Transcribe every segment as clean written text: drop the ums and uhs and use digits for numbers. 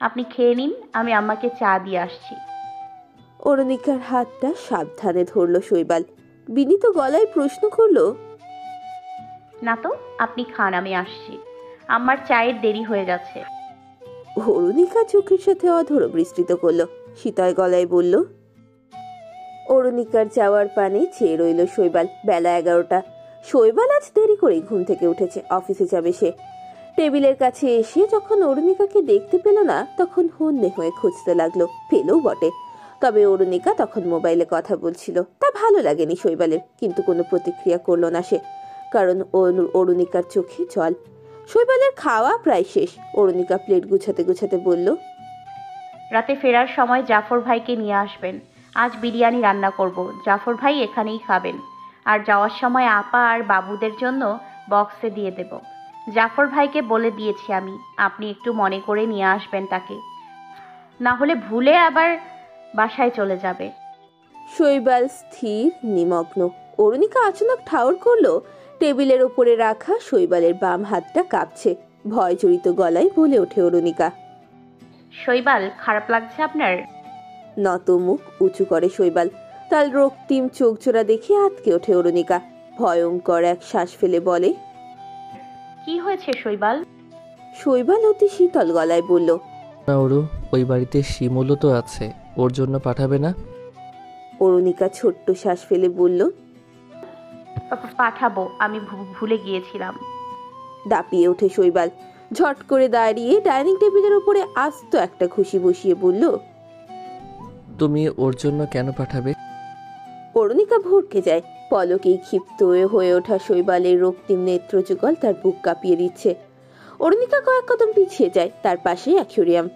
আপনি খেয়ে নিন, আমি আম্মাকে চা দিয়ে আসছি। অরুণিকার হাতটা সাবধানে ধরল শৈবাল। বিনীত গলায় প্রশ্ন করলো, না তো, আপনি খান, আমি আসছি। আম্মার চায়ের দেরি হয়ে যাচ্ছে। অরুণিকা চোখের সাথে অধর বিস্তৃত করলো, শীতল গলায় বলল। অরুণিকার যাওয়ার পানে চেয়ে রইল শৈবাল। বেলা 11টা। শৈবাল আজ দেরি করে ঘুম থেকে উঠেছে, অফিসে যাবে সে। টেবিলের কাছে এসে যখন অরুণিকাকে দেখতে পেল না, তখন হন্যে হয়ে খুঁজতে লাগলো। পেলেও বটে, তবে অরুণিকা তখন মোবাইলে কথা বলছিল। তা ভালো লাগেনি শৈবালের, কিন্তু কোনো প্রতিক্রিয়া করলো না সে, কারণ অরুণিকার চোখে জল। শৈবালের খাওয়া প্রায় শেষ। অরুণিকা প্লেট গুছাতে গুছাতে বলল, রাতে ফেরার সময় জাফর ভাইকে নিয়ে আসবেন। আজ বিরিয়ানি রান্না করব, জাফর ভাই এখানেই খাবেন। আর যাওয়ার সময় আপা আর বাবুদের জন্য বক্সে দিয়ে দেব। জাফর ভাইকে বলে দিয়েছি আমি, আপনি একটু মনে করে নিয়ে আসবেন তাকে, না হলে ভুলে আবার বাসায় চলে যাবে। শৈবাল স্থির নিমগ্ন। অরুণিকা আচানক ঠাউর করলো টেবিলের ওপরে রাখা শৈবালের বাম হাতটা কাঁপছে। ভয় জড়িত গলায় বলে ওঠে অরুণিকা, শৈবাল, খারাপ লাগছে আপনার? নত মুখ উঁচু করে শৈবাল। তার রক্তিম চোখ জোড়া দেখে আটকে ওঠে অরুণিকা। ভয়ঙ্কর এক শ্বাস ফেলে বলে, কি হয়েছে শৈবাল? শৈবাল অতি শীতল গলায় বলল, না ওরু, ওই বাড়িতে শিমুলও তো আছে, ওর জন্য পাঠাবে না? অরুণিকা ছোট্ট শ্বাস ফেলে বলল, পাঠাবো, আমি ভুলে গিয়েছিলাম। দাপিয়ে ওঠে শৈবাল। ঝট করে দাঁড়িয়ে ডাইনিং টেবিলের উপরে আস্ত একটা ঘুষি বসিয়ে বলল, তুমি ওর জন্য কেন পাঠাবে? অরুণিকা ভড়কে যায়। পলকেই ক্ষিপ্ত হয়ে ওঠা শৈবালের রক্তিম নেত্র যুগল তার বুক কাঁপিয়ে দিচ্ছে। অরুণিকা কয়েক কদম পিছিয়ে যায়। তার পাশে অ্যাকুরিয়াম।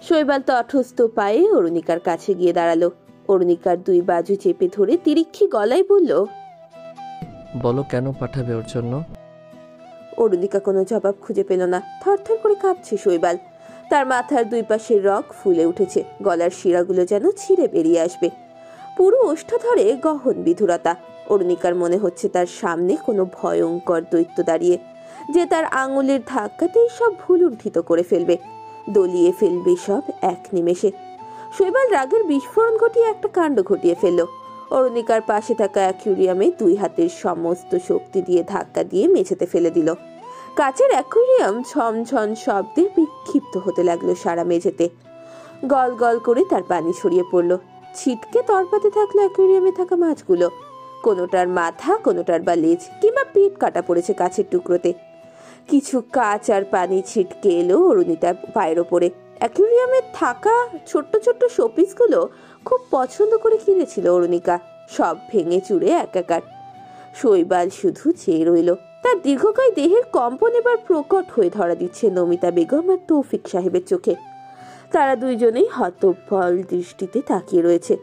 শৈবাল তটস্থ পায়ে অরুণিকার কাছে গিয়ে দাঁড়ালো। অরুণিকার দুই বাজু চেপে ধরে তিরিক্ষি গলায় বলল, বলো কেন পাঠাবে ওর জন্য? অরুণিকা কোনো জবাব খুঁজে পেল না। থরথর করে কাঁপছে শৈবাল। তার মাথার দুই পাশের রগ ফুলে উঠেছে, গলার শিরাগুলো যেন ছিঁড়ে বেরিয়ে আসবে। পুরো ওষ্ঠ ধরে গহন বিধুরতা। অরুণিকার মনে হচ্ছে তার সামনে কোনো ভয়ঙ্কর দৈত্য দাঁড়িয়ে, যে তার আঙুলের ধাক্কাতেই সব ভুলুণ্ঠিত করে ফেলবে, দলিয়ে ফেলবে সব এক নিমেষে। শৈবাল রাগের বিস্ফোরণ ঘটিয়ে একটা কাণ্ড ঘটিয়ে ফেলল। অরুণিকার পাশে থাকা অ্যাকুরিয়ামে দুই হাতের সমস্ত শক্তি দিয়ে ধাক্কা দিয়ে মেঝেতে ফেলে দিল। কাচের অ্যাকুরিয়াম ঝমঝম শব্দে বিক্ষিপ্ত হতে লাগলো সারা মেঝেতে। গল গল করে তার পানি ছড়িয়ে পড়লো। ছিটকে তরপাতে থাকলো অ্যাকুরিয়ামে থাকা মাছগুলো। কোনোটার মাথা, কোনোটার বা লেজ কিংবা পিঠ কাটা পড়েছে কাছের টুকরোতে। কিছু কাঁচ আর পানি ছিটকে এলো অরুণিতার পায়ের ওপরে। অ্যাকুরিয়ামে থাকা ছোট্ট ছোট্ট শোপিসগুলো খুব পছন্দ করে কিনেছিল অরুণিকা। সব ভেঙে চুরে একাকার। শৈবাল শুধু চেয়ে রইল। তার দীর্ঘকায় দেহের কম্পন এবার প্রকট হয়ে ধরা দিচ্ছে নমিতা বেগম আর তৌফিক সাহেবের চোখে। তারা দুইজনেই হতবল দৃষ্টিতে তাকিয়ে রয়েছে।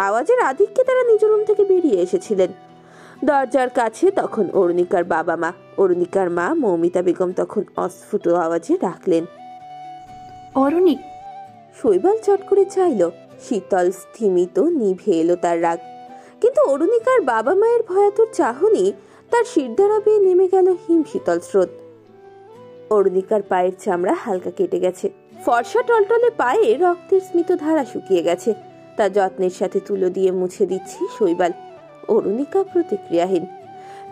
আওয়াজের আধিক্যে তারা নিজ রুম থেকে বেরিয়ে এসেছিলেন। দরজার কাছে তখন অরুণিকার বাবা মা। অরুণিকার মা মৌমিতা বেগম তখন অস্ফুট আওয়াজে ডাকলেন, অরুণিক। শৈবাল চট করে চাইল। শীতল স্থিমিত নিভে এলো তার রাগ। কিন্তু অরুণিকার বাবা মায়ের ভয়াতুর চাহনি তার শিরদাঁড়া বেয়ে নেমে গেল হিম শীতল স্রোত। অরুণিকার পায়ের চামড়া হালকা কেটে গেছে। ফর্সা টলটলে পায়ে রক্তের স্মিত ধারা শুকিয়ে গেছে। তার যত্নের সাথে তুলো দিয়ে মুছে দিচ্ছে শৈবাল। অরুণিকা প্রতিক্রিয়াহীন।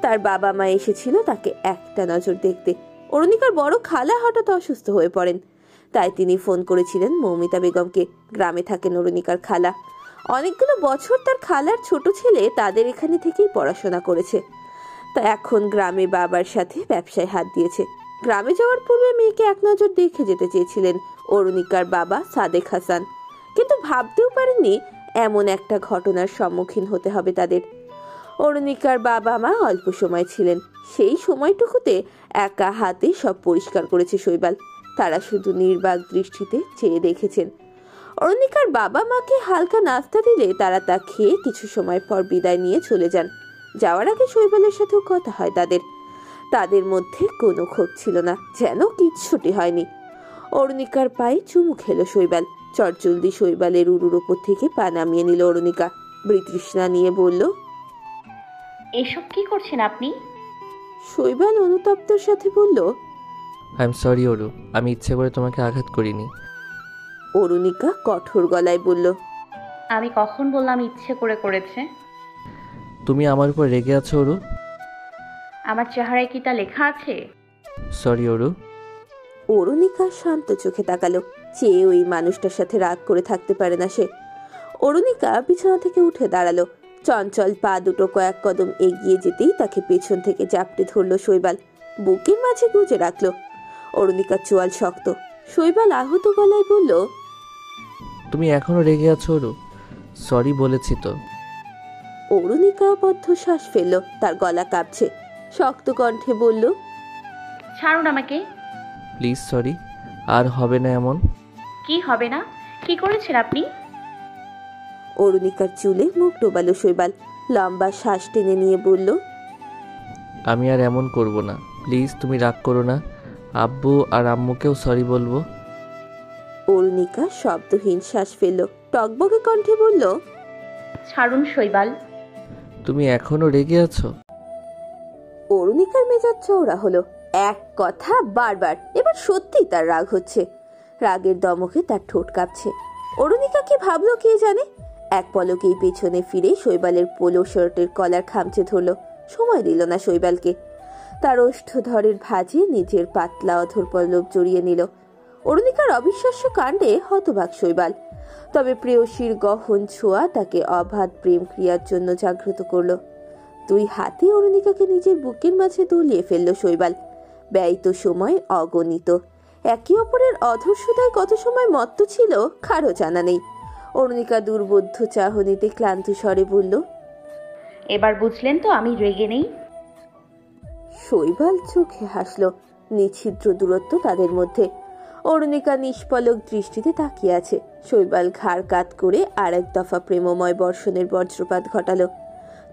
তার বাবা মা এসেছিল তাকে একটা নজর দেখতে। অরুণিকার বড় খালা হঠাৎ অসুস্থ হয়ে পড়েন, তাই তিনি ফোন করেছিলেন মৌমিতা বেগমকে। গ্রামে থাকেন অরুণিকার খালা। অনেকগুলো বছর তার খালার ছোট ছেলে তাদের এখানে থেকেই পড়াশোনা করেছে। তা এখন গ্রামে বাবার সাথে ব্যবসায় হাত দিয়েছে। গ্রামে যাওয়ার পূর্বে মেয়েকে এক নজর দেখে যেতে চেয়েছিলেন অরুণিকার বাবা সাদেক হাসান, কিন্তু ভাবতেও পারেননি এমন একটা ঘটনার সম্মুখীন হতে হবে তাদের। অরুণিকার বাবা মা অল্প সময় ছিলেন। সেই সময়টুকুতে একা হাতে সব পরিষ্কার করেছে শৈবাল। তারা শুধু নির্বাক দৃষ্টিতে চেয়ে দেখেছেন। অরুণিকার বাবা মাকে হালকা নাস্তা দিলে তারা তা খেয়ে কিছু সময় পর বিদায় নিয়ে চলে যান। যাওয়ার আগে শৈবালের সাথেও কথা হয় তাদের। তাদের মধ্যে কোনো ক্ষোভ ছিল না, যেন কিচ্ছুটি হয়নি। অরুণিকার পায়ে চুমু খেলো শৈবাল। চটজলদি শৈবালের উরুর ওপর থেকে পা নামিয়ে নিল অরুণিকা। বৃতৃষ্ণা নিয়ে বলল, এসব কি করছেন আপনি? শৈবাল অনুতপ্তর সাথে বলল। আই এম সরি অরু, আমি ইচ্ছে করে তোমাকে আঘাত করিনি। অরুণিকা কঠোর গলায় বলল। আমি কখন বললাম ইচ্ছে করে করেছে? তুমি আমার উপর রেগে আছো অরু? আমার চেহারায় কি তা লেখা আছে? সরি অরু। অরুণিকা শান্ত চোখে তাকালো। চেয়ে ওই মানুষটার সাথে রাগ করে থাকতে পারে না সে। অরুণিকা বিছানা থেকে উঠে দাঁড়ালো। চঞ্চল পা দুটো কয়েক কদম এগিয়ে যেতেই তাকে পেছন থেকে জাপটে ধরলো শৈবাল। বুকের মাঝে গুজে রাখলো। অরুণিকার চোয়াল শক্ত। শৈবাল আহত গলায় বলল। তুমি এখনো রেগে আছো অরু? সরি বলেছি তো। অরুণিকা বদ্ধ শ্বাস ফেললো। তার গলা কাঁপছে। শক্ত কণ্ঠে বলল। ছাড়ুন আমাকে। প্লিজ সরি, আর হবে না এমন। কি হবে না? কি করেছেন আপনি? অরুণিকার চুলে মুখ ডোবালো শৈবাল। লম্বা শ্বাস টেনে নিয়ে বলল। আমি আর এমন করব না, প্লিজ তুমি রাগ করো না। আব্বু আর আম্মুকেও সরি বলবো। অরুণিকা শব্দহীন শ্বাস ফেলল। টকবকে কণ্ঠে বলল। ছাড়ুন শৈবাল। তুমি এখনো রেগে আছো? অরুণিকার মেজাজ চওড়া হলো। এক কথা বারবার। এবার সত্যি তার রাগ হচ্ছে। রাগের দমকে তার ঠোঁট কাঁপছে। অরুণিকা কি ভাবলো কে জানে। এক পলকেই পেছনে ফিরে শৈবালের পোলো শার্টের কলার খামচে ধরলো। সময় দিল না শৈবালকে। তার ওষ্ঠধরের ভাঁজে নিজের পাতলা অধর পল্লব জড়িয়ে নিল। অরুণিকার অবিশ্বাস্য কাণ্ডে হতবাক শৈবাল। তবে প্রেয়সীর গহন ছোঁয়া তাকে অবাধ প্রেম ক্রিয়ার জন্য জাগ্রত করলো। দুই হাতে অরুণিকাকে নিজের বুকের মাঝে দলিয়ে ফেলল শৈবাল। ব্যয়িত সময় অগণিত। একে অপরের অধর্ষতায় কত সময় মত্ত ছিল কারো জানা নেই। অরুণিকা দুর্বোধ্য চাহনিতে ক্লান্ত স্বরে বলল। এবার বুঝলেন তো আমি রেগে নেই? শৈবাল চোখে হাসল। নিচ্ছিদ্র দূরত্ব তাদের মধ্যে। অরুণিকা নিষ্পলক দৃষ্টিতে তাকিয়ে আছে। শৈবাল ঘাড় কাত করে আর এক দফা প্রেমময় বর্ষণের বজ্রপাত ঘটালো।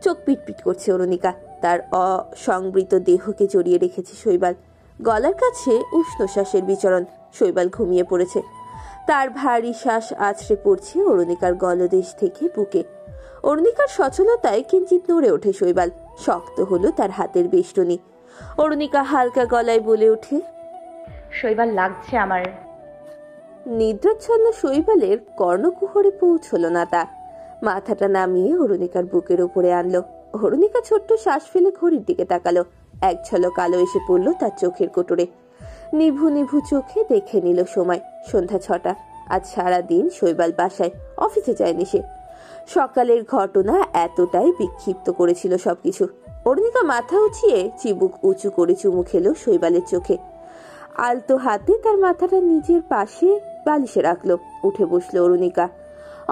চোখ পিটপিট করছে অরুণিকা। তার অসংবৃত দেহকে জড়িয়ে রেখেছে শৈবাল। গলার কাছে উষ্ণ শ্বাসের বিচরণ। শৈবাল ঘুমিয়ে পড়েছে। তার ভারী শ্বাস আছড়ে পড়ছে অরুণিকার গলদেশ থেকে বুকে। অরুণিকার সচলতায় কিঞ্চিত নড়ে ওঠে শৈবাল। শক্ত হলো তার হাতের বেষ্টনী। অরুণিকা হালকা গলায় বলে ওঠে। শৈবাল লাগছে আমার। নিদ্রাচ্ছন্ন শৈবালের কর্ণকুহরে পৌঁছল না তা। মাথাটা নামিয়ে অরুণিকার বুকের উপরে আনলো। অরুণিকা ছোট্ট শ্বাস ফেলে ঘড়ির দিকে তাকালো। এক ঝলক আলো এসে পড়ল তার চোখের কোটরে। নিভু নিভু চোখে দেখে নিল সময়। সন্ধ্যা 6টা। আজ সারাদিন শৈবাল বাসায়, অফিসে যায়নি সে। সকালের ঘটনা এতটাই বিক্ষিপ্ত করেছিল সবকিছু। অরুণিকা মাথা উঁচিয়ে চিবুক উঁচু করে চুমু খেলো শৈবালের চোখে। আলতো হাতে তার মাথাটা নিজের পাশে বালিশে রাখলো। উঠে বসলো অরুণিকা।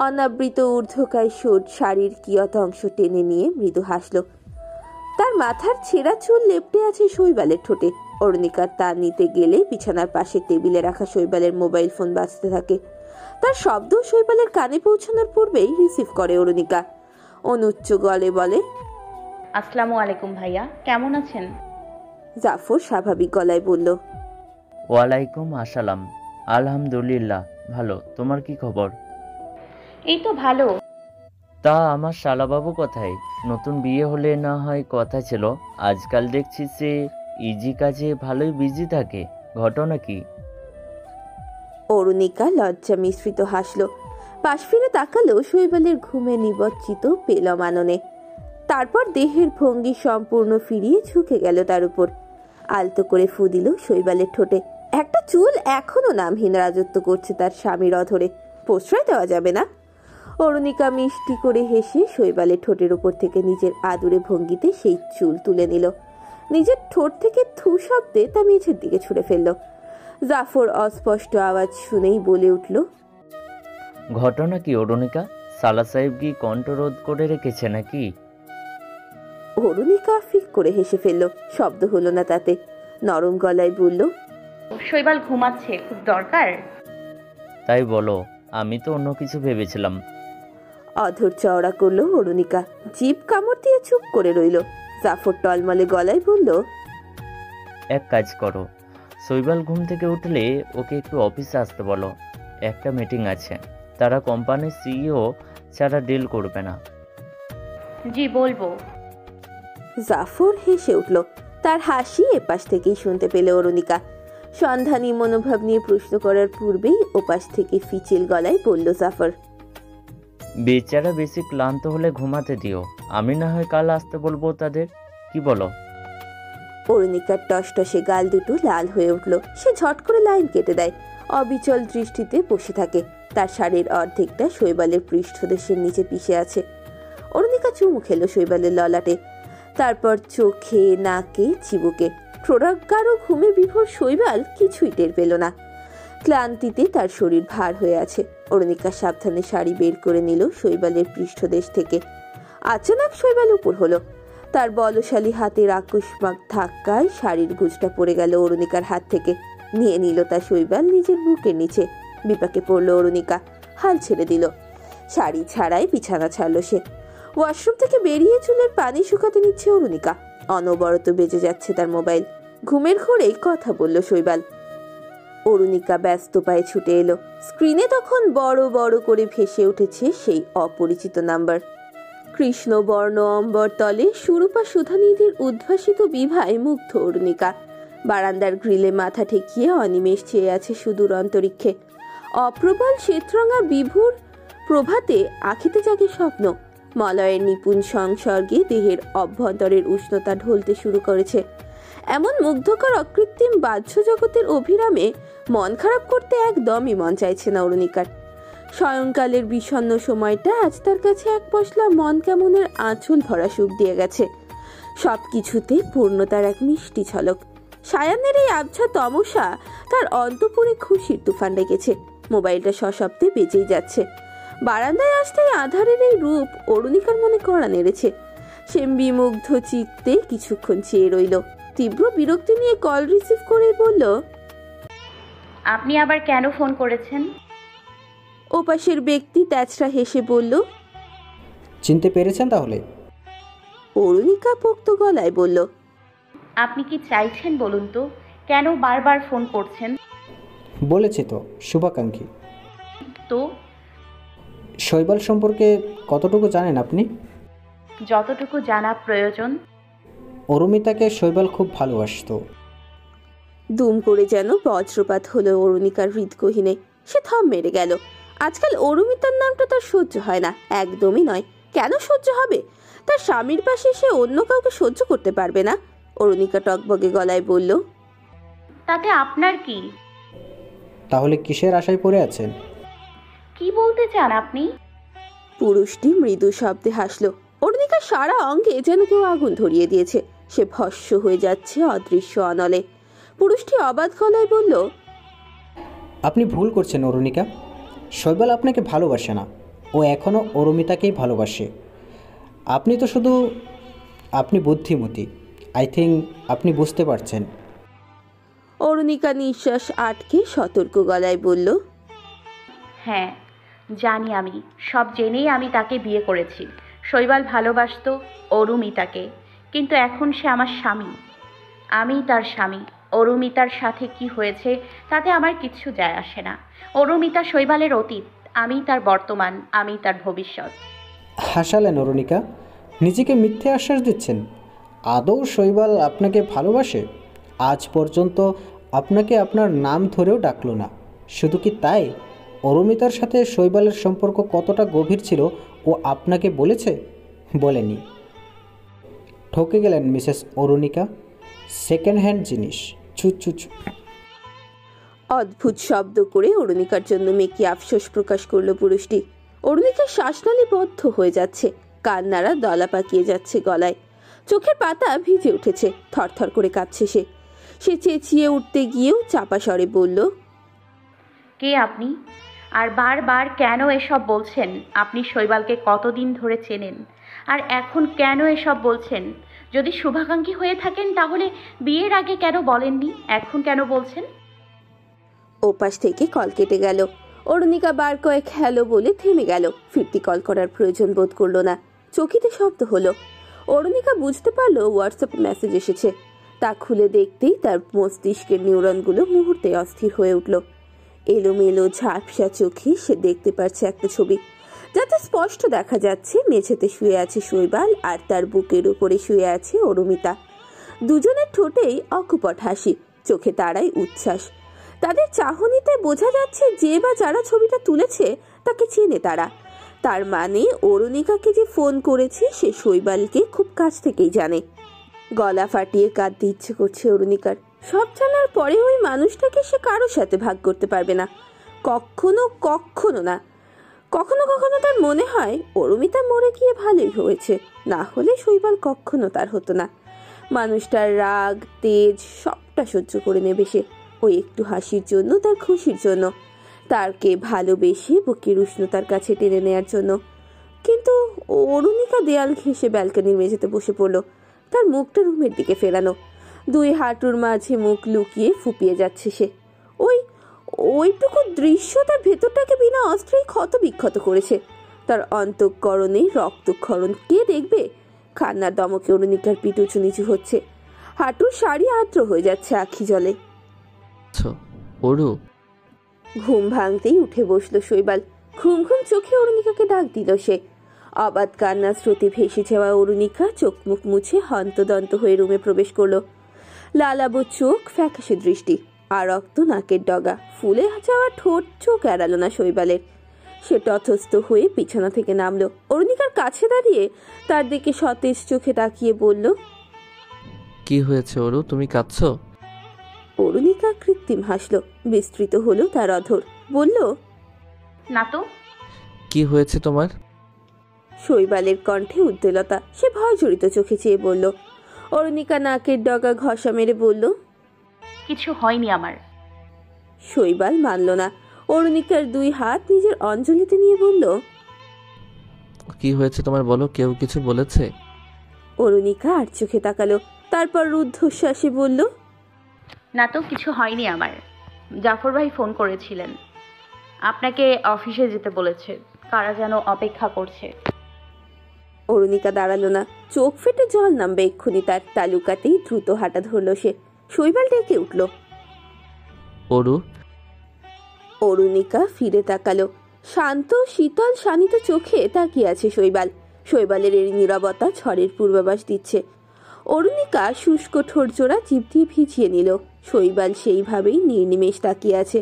অনাবৃত ঊর্ধ্বকায় শাড়ির কিয়ত অংশ টেনে নিয়ে মৃদু হাসলো। তার মাথার ছেঁড়া চুল লেপ্টে আছে শৈবালের ঠোঁটে। অরুণিকার তা নিতে গেলে বিছানার পাশে টেবিলে রাখা শৈবালের মোবাইল ফোন বাজতে থাকে। তার শব্দ শৈবালের কানে পৌঁছানোর পূর্বেই রিসিভ করে অরুণিকা। অনুচ্চ গলে বলে। আসসালামু আলাইকুম ভাইয়া, কেমন আছেন? জাফর স্বাভাবিক গলায় বলল। ওয়ালাইকুম আসসালাম। আলহামদুলিল্লাহ ভালো, তোমার কি খবর? এই তো ভালো। তা আমার শালাবাবু কোথায়? নতুন বিয়ে হলে না হয় কথা ছিল, আজকাল দেখছি সে ইজি কাজে ভালোই বিজি থাকে, ঘটনা কি? অরুণিকা লজ্জা মিশ্রিত হাসলো। পাশ ফিরে তাকালো শৈবালের ঘুমে নিবজ্জিত পেলম আননে। তারপর দেহের ভঙ্গি সম্পূর্ণ ফিরিয়ে ঝুঁকে গেল তার উপর। আলতো করে ফু দিল শৈবালের ঠোঁটে। একটা চুল এখনো নামহীন রাজত্ব করছে তার স্বামীর অধরে। প্রশ্রয় দেওয়া যাবে না। অরুণিকা মিষ্টি করে হেসে শৈবালের ঠোঁটের উপর থেকে নিজের আদুরে ভঙ্গিতে সেই চুল তুলে নিল। নিজের ঠোঁট থেকে থু শব্দে তা মেঝের দিকে ছুঁড়ে ফেলল। জাফর অস্পষ্ট আওয়াজ শুনেই বলে উঠল। ঘটনা কি অরুণিকা? সালা সাহেব কি কণ্ঠরোধ করে রেখেছে নাকি? অরুণিকা ফিক করে হেসে ফেলল। শব্দ হলো না তাতে। নরম গলায় বলল। শৈবাল ঘুমাচ্ছে, খুব দরকার? তাই বলো, আমি তো অন্য কিছু ভেবেছিলাম। অধর চওড়া করলো অরুণিকা। জিভ কামড় দিয়ে চুপ করে রইল। জাফর টলমলে গলায় বলল। এক কাজ করো, শৈবাল ঘুম থেকে উঠলে ওকে একটু অফিসে আসতে বলো, একটা মিটিং আছে। তারা কোম্পানির সিইও ছাড়া ডিল করবে না। জি বলবো। জাফর হেসে উঠল। তার হাসি এপাশ থেকেই শুনতে পেল অরুণিকা। সন্ধানী মনোভাব নিয়ে প্রশ্ন করার পূর্বেই ওপাশ থেকে ফিচিল গলায় বলল জাফর, বেচারা বেশি ক্লান্ত হলে ঘুমাতে দিও, আমি না হয় কাল আসতে বলবো তাদের, কি বলো? অরুণিকার টসটসে গাল দুটো লাল হয়ে উঠল। সে ঝট করে লাইন কেটে দেয়, অবিচল দৃষ্টিতে বসে থাকে। তার শাড়ির অর্ধেকটা শৈবালের পৃষ্ঠদেশের নিচে পিষে আছে। অরুণিকা চুমু খেলো শৈবালের ললাটে, তারপর চোখে, নাকে, চিবুকে। প্রজ্ঞারও ঘুমে বিভোর শৈবাল কিছুই টের পেল না। ক্লান্তিতে তার শরীর ভার হয়ে আছে। অরুণিকা সাবধানে শাড়ি বের করে নিল শৈবালের পৃষ্ঠদেশ থেকে। আচানক শৈবাল উপর হলো। তার বলশালী হাতের আকস্মিক ধাক্কায় শাড়ির গুজটা পড়ে গেল অরুণিকার হাত থেকে। নিয়ে নিল তার শৈবাল নিজের বুকের নিচে। বিপাকে পড়ল অরুণিকা, হাল ছেড়ে দিল। শাড়ি ছাড়াই বিছানা ছাড়লো সে। ওয়াশরুম থেকে বেরিয়ে চুলের পানি শুকাতে নিচ্ছে অরুণিকা। অনবরত বেজে যাচ্ছে তার মোবাইল। ঘুমের ঘোরেই কথা বলল শৈবাল। অরুণিকা ব্যস্ত পায়ে ছুটে এলো। স্ক্রিনে তখন বড় বড় করে ভেসে উঠেছে সেই অপরিচিত নাম্বার। কৃষ্ণবর্ণ অম্বর তলে সুরূপা সুধানিধির উদ্ভাসিত বিভায় মুগ্ধ অরুণিকা। বারান্দার গ্রিলে মাথা ঠেকিয়ে অনিমেষ চেয়ে আছে সুদূর অন্তরিক্ষে। অপ্রবল শ্বেতরঙা বিভুর প্রভাতে আখিতে জাগে স্বপ্ন। মলয়ের নিপুণ সংসর্গে দেহের অভ্যন্তরের উষ্ণতা ঢলতে শুরু করেছে। এমন মুগ্ধকর অকৃত্রিম বাহ্য জগতের অভিরামে মন খারাপ করতে একদমই মন চাইছে না অরুণিকার। সায়ংকালের বিষণ্ণ সময়টা আজ তার কাছে এক পশলা মন কেমনের আঁচল ভরা সুখ দিয়ে গেছে। সবকিছুতে পূর্ণতার এক মিষ্টি ঝলক। সায়ানের এই আবছা তমসা তার অন্তপুরে খুশির তুফান ডেকেছে। মোবাইলটা সশব্দে বেজেই যাচ্ছে। বারান্দায় আসতেই আধারের এই রূপ অরুণিকার মনে কড়া নেড়েছে। সে বিমুগ্ধ চিত্তে কিছুক্ষণ চেয়ে রইল। তীব্র বিরক্তি নিয়ে কল রিসিভ করে বলল, আপনি আবার কেন ফোন করেছেন? ওপাশের ব্যক্তি তেচরা হেসে বলল, চিনতে পেরেছেন তাহলে? অরুণিকা পোক্ত গলায় বলল, আপনি কি চাইছেন বলুন তো? কেন বারবার ফোন করছেন? বলেছি তো, শুভাকাঙ্ক্ষী। তো শৈবাল সম্পর্কে কতটুকু জানেন আপনি? যতটুকু জানা প্রয়োজন। অরুমিতাকে শৈবাল খুব ভালোবাসতো। দুম করে যেন বজ্রপাত হলো অরুণিকার হৃদগহীনে। সে থম মেরে গেল। আজকাল অরুমিতার নামটা তার সহ্য হয় না, একদমই নয়। কেন সহ্য হবে? তার স্বামীর পাশে সে অন্য কাউকে সহ্য করতে পারবে না। অরুণিকা টকবগে গলায় বলল, তাতে আপনার কি? তাহলে কিসের আশায় পড়ে আছেন? কি বলতে চান আপনি? পুরুষটি মৃদু শব্দে হাসল। অরুণিকা সারা অঙ্গে যেন কেউ আগুন ধরিয়ে দিয়েছে। সে ভস্ম হয়ে যাচ্ছে অদৃশ্য অনলে। পুরুষটি অবাধ গলায় বলল, আপনি ভুল করছেন অরুণিকা। শৈবাল আপনাকে ভালোবাসে না, ও এখনও অরুমিতাকেই ভালোবাসে। আপনি তো শুধু, আপনি বুদ্ধিমতী। আই থিঙ্ক আপনি বুঝতে পারছেন। অরুণিকা নিঃশ্বাস আটকে সতর্ক গলায় বলল, হ্যাঁ জানি, আমি সব জেনেই আমি তাকে বিয়ে করেছি। শৈবাল ভালোবাসতো অরুমিতাকে, কিন্তু এখন সে আমার স্বামী। আমি তার স্বামী। অরুমিতার সাথে কি হয়েছে তাতে আমার কিচ্ছু যায় আসে না। অরুমিতা শৈবালের অতীত, আমি তার বর্তমান, আমি তার ভবিষ্যৎ। হাসালেন অরুণিকা, নিজেকে মিথ্যে আশ্বাস দিচ্ছেন। আদৌ শৈবাল আপনাকে ভালোবাসে? আজ পর্যন্ত আপনাকে আপনার নাম ধরেও ডাকলো না। শুধু কি তাই, অরুমিতার সাথে শৈবালের সম্পর্ক কতটা গভীর ছিল ও আপনাকে বলেছে? বলেনি। ঠকে গেলেন মিসেস অরুণিকা। সেকেন্ড হ্যান্ড জিনিস। চুচুচু। অদ্ভুত শব্দ করে অরুণিকার জন্য মেকি আফসোস প্রকাশ করলো পুরুষটি। অরুণিকার শ্বাসনালী বদ্ধ হয়ে যাচ্ছে, কান্নারা দলা পাকিয়ে যাচ্ছে গলায়। চোখের পাতা ভিজে উঠেছে, থরথর করে কাঁপছে সে। সে চেঁচিয়ে উঠতে গিয়েও চাপা স্বরে বলল, কে আপনি? আর বারবার কেন এসব বলছেন? আপনি শৈবালকে কতদিন ধরে চেনেন? আর এখন কেন এসব বলছেন? যদি শুভাকাঙ্ক্ষী হয়ে থাকেন তাহলে বিয়ের আগে কেন বলেননি? এখন কেন বলছেন? ওপাশ থেকে কল কেটে গেল। অরুণিকা বার কয়েক হ্যালো বলে থেমে গেল। ফিরতি কল করার প্রয়োজন বোধ করলো না। চকিতে শব্দ হলো। অরুণিকা বুঝতে পারলো হোয়াটসঅ্যাপ মেসেজ এসেছে। তা খুলে দেখতেই তার মস্তিষ্কের নিউরনগুলো মুহূর্তে অস্থির হয়ে উঠল। এলোমেলো ঝাপসা চোখে সে দেখতে পাচ্ছে একটা ছবি, যাতে স্পষ্ট দেখা যাচ্ছে মেঝেতে শুয়ে আছে শৈবাল আর তার বুকের উপরে শুয়ে আছে অরুমিতা। দুজনের ঠোঁটেই অকপট হাসি, চোখে তারাই উচ্ছ্বাস। তাদের চাহনিতে বোঝা যাচ্ছে যে বা যারা ছবিটা তুলেছে তাকে চেনে তারা। তার মানে অরুণিকাকে যে ফোন করেছে সে শৈবালকে খুব কাছ থেকেই জানে। গলা ফাটিয়ে কাঁদতে ইচ্ছে করছে অরুণিকার। সব জানার পরে ওই মানুষটাকে সে কারোর সাথে ভাগ করতে পারবে না, কখনো কখনো না। কখনো কখনো তার মনে হয় অরুমিতা মরে গিয়ে ভালোই হয়েছে, না হলে শৈবাল কখনো তার হতো না। মানুষটার রাগ তেজ সবটা সহ্য করে নেবে সে, ওই একটু হাসির জন্য, তার খুশির জন্য, তারকে ভালোবেসে বুকের উষ্ণতার কাছে টেনে নেয়ার জন্য। কিন্তু অরুণিকা দেয়াল ঘেঁষে ব্যালকনির মেঝেতে বসে পড়ল, তার মুখটা রুমের দিকে ফেরানো, দুই হাঁটুর মাঝে মুখ লুকিয়ে ফুপিয়ে যাচ্ছে সে। ওইটুকু দৃশ্য তার ভেতরটাকে বিনা অস্ত্রেই ক্ষত বিক্ষত করেছে। তার অন্তঃকরণে রক্তক্ষরণ কে দেখবে? কান্নার দমকে অরুণিকার পিঠ উঁচু নিচু হচ্ছে, হাঁটুর শাড়ি আর্দ্র হয়ে যাচ্ছে আখি জলে। ওরু, ঘুম ভাঙতেই উঠে বসলো শৈবাল। ঘুম ঘুম চোখে অরুণিকাকে ডাক দিল সে। অবাধ কান্নার স্রোতে ভেসে যাওয়া অরুণিকা চোখ মুখ মুছে হন্তদন্ত হয়ে রুমে প্রবেশ করলো। লালাবো চোখ, ফ্যাকাশে দৃষ্টি, আর রক্ত নাকের ডগা, ফুলে যাওয়া ঠোঁট চোখ এড়ালো না শৈবালের। সে তথস্থ হয়ে বিছানা থেকে নামলো, অরুণিকার কাছে দাঁড়িয়ে তার দিকে সতেজ চোখে তাকিয়ে বলল, কি হয়েছে ওরু, তুমি কাঁদছো? অরুণিকা কৃত্রিম হাসলো, বিস্তৃত হলো তার অধর, বলল, না তো। কি হয়েছে তোমার? শৈবালের কণ্ঠে উদ্বেলতা, সে ভয় জড়িত চোখে চেয়ে বলল। অরুণিকা নাকের ডগা ঘষা মেরে বলল, কিছু হয়নি আমার। শৈবাল মানল না। অরুণিকার দুই হাত নিজের অঞ্জলিতে নিয়ে বলল, কি হয়েছে তোমার বলো, কেউ কিছু বলেছে? অরুণিকা আর চোখে তাকালো, তারপর রুদ্ধশ্বাসে বলল, না তো, কিছু হয়নি আমার। জাফর ভাই ফোন করেছিলেন, আপনাকে অফিসে যেতে বলেছে, কারা যেন অপেক্ষা করছে। অরুণিকা দাঁড়ালো না, চোখ ফেটে জল নামবে এক্ষুনি তার। তালুকাতেই দ্রুত হাঁটা ধরল সে। শৈবাল ডেকে উঠল, ওরু। অরুণিকা ফিরে তাকালো, শান্ত শীতল শানিত চোখে তাকিয়ে আছে শৈবাল। শৈবালের এই নীরবতা ঝড়ের পূর্বাভাস দিচ্ছে। অরুণিকা শুষ্ক ঠোঁটজোড়া জিভ দিয়ে ভিজিয়ে নিল। শৈবাল সেইভাবেই নির্নিমেষ তাকিয়ে আছে।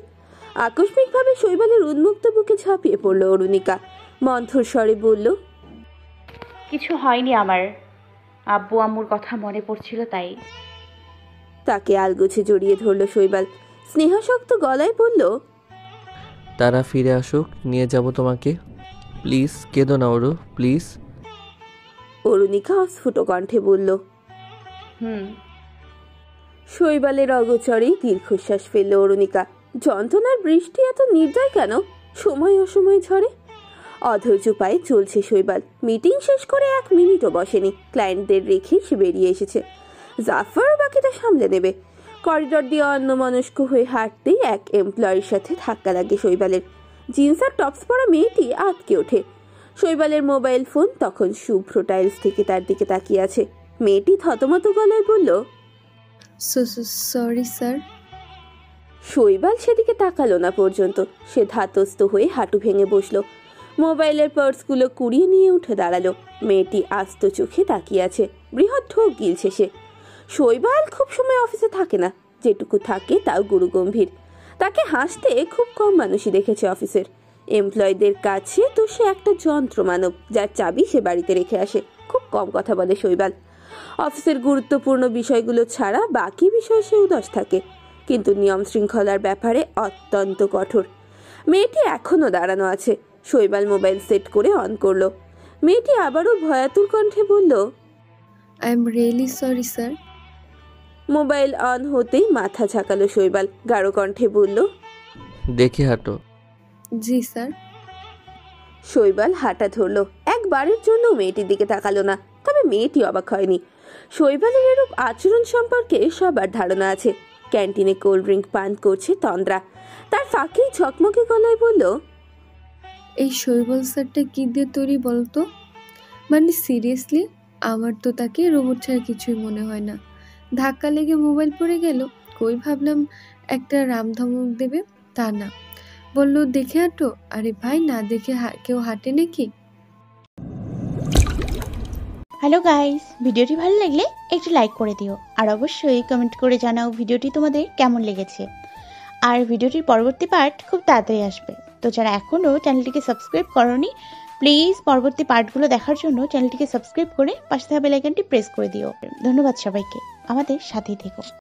আকস্মিকভাবে শৈবালের উন্মুক্ত বুকে ঝাঁপিয়ে পড়ল অরুণিকা, মন্থর স্বরে বলল, কিছু হয়নি আমার, আব্বু আম্মুর কথা মনে পড়ছিল তাই। তাকে আলগোছে জড়িয়ে ধরল শৈবাল, স্নেহাসক্ত গলায় বলল, তারা ফিরে আসুক, নিয়ে যাব তোমাকে। প্লিজ কেঁদো না ওরু, প্লিজ। অরুণিকা অস্ফুট কণ্ঠে বলল। শৈবালের অগোচরেই দীর্ঘশ্বাস ফেলল অরুণিকা। যন্ত্রণার বৃষ্টি এত নির্দয় কেন? সময় অসময়ে ঝরে। অধৈর্য পায়ে চলছে শৈবাল। মিটিং শেষ করে 1 মিনিটও বসেনি, ক্লায়েন্টদের রেখে সে বেরিয়ে এসেছে। জাফর বাকিটা সামলে নেবে। করিডর দিয়ে অন্যমনস্ক হয়ে হাঁটতেই এক এমপ্লয়ির সাথে ধাক্কা লাগে শৈবালের। জিন্স আর টপস পরা মেয়েটি আটকে ওঠে। শৈবালের মোবাইল ফোন তখন শুভ্র টাইলস থেকে তার দিকে তাকিয়ে আছে। মেয়েটি থতমত গলায় বলল, সরি স্যার। শৈবাল সেদিকে তাকালো না পর্যন্ত। সে ধাতস্থ হয়ে হাঁটু ভেঙে বসলো, মোবাইলের পার্সগুলো কুড়িয়ে নিয়ে উঠে দাঁড়ালো। মেয়েটি আস্ত চোখে তাকিয়ে আছে, বৃহৎ ঢোক গিলছে সে। শৈবাল খুব সময় অফিসে থাকে না, যেটুকু থাকে তাও গুরুগম্ভীর। তাকে হাসতে খুব কম মানুষই দেখেছে অফিসের। এমপ্লয়ীদের কাছে তো সে একটা যন্ত্র মানব, যার চাবি সে বাড়িতে রেখে আসে। খুব কম কথা বলে শৈবাল। অফিসের গুরুত্বপূর্ণ বিষয়গুলো ছাড়া বাকি বিষয় সে উদাস থাকে, কিন্তু নিয়ম শৃঙ্খলার ব্যাপারে অত্যন্ত কঠোর। মেয়েটি এখনো দাঁড়ানো আছে। শৈবাল মোবাইল সেট করে অন করলো। মেয়েটি আবারও ভয়াতুর কণ্ঠে বলল, I am really sorry sir. Mobile on হতেই মাথা ঝাঁকালো শৈবাল, গাঢ় কণ্ঠে বলল, দেখে হাঁটো। জি স্যার। শৈবাল হাঁটা ধরলো। একবারের জন্য মেয়েটির দিকে তাকালো না। তবে মেয়েটি অবাক হয়নি। শৈবালের এরূপ আচরণ সম্পর্কে সবার ধারণা আছে। ক্যান্টিনে কোল্ড ড্রিঙ্ক পান করছে তন্দ্রা। তার ফাঁকেই ঝকমকে গলায় বলল, এই শৈবাল স্যারটা কি দিয়ে তৈরি বলতো? মানে সিরিয়াসলি, আমার তো তাকে রোবট ছাড়া কিছুই মনে হয় না। ধাক্কা লেগে মোবাইল পড়ে গেল, কই ভাবলাম একটা রাম ধমক দেবে, তা না, বললো দেখে হাঁটো। আরে ভাই, না দেখে কেউ হাঁটে নাকি? হ্যালো গাইস, ভিডিওটি ভালো লাগলে একটু লাইক করে দিও আর অবশ্যই কমেন্ট করে জানাও ভিডিওটি তোমাদের কেমন লেগেছে। আর ভিডিওটির পরবর্তী পার্ট খুব তাড়াতাড়ি আসবে, তো যারা এখনও চ্যানেলটিকে সাবস্ক্রাইব করোনি প্লিজ পরবর্তী পার্টগুলো দেখার জন্য চ্যানেলটিকে সাবস্ক্রাইব করে পাশে থাকা বেল আইকনটি প্রেস করে দিও। ধন্যবাদ সবাইকে, আমাদের সাথেই থেকো।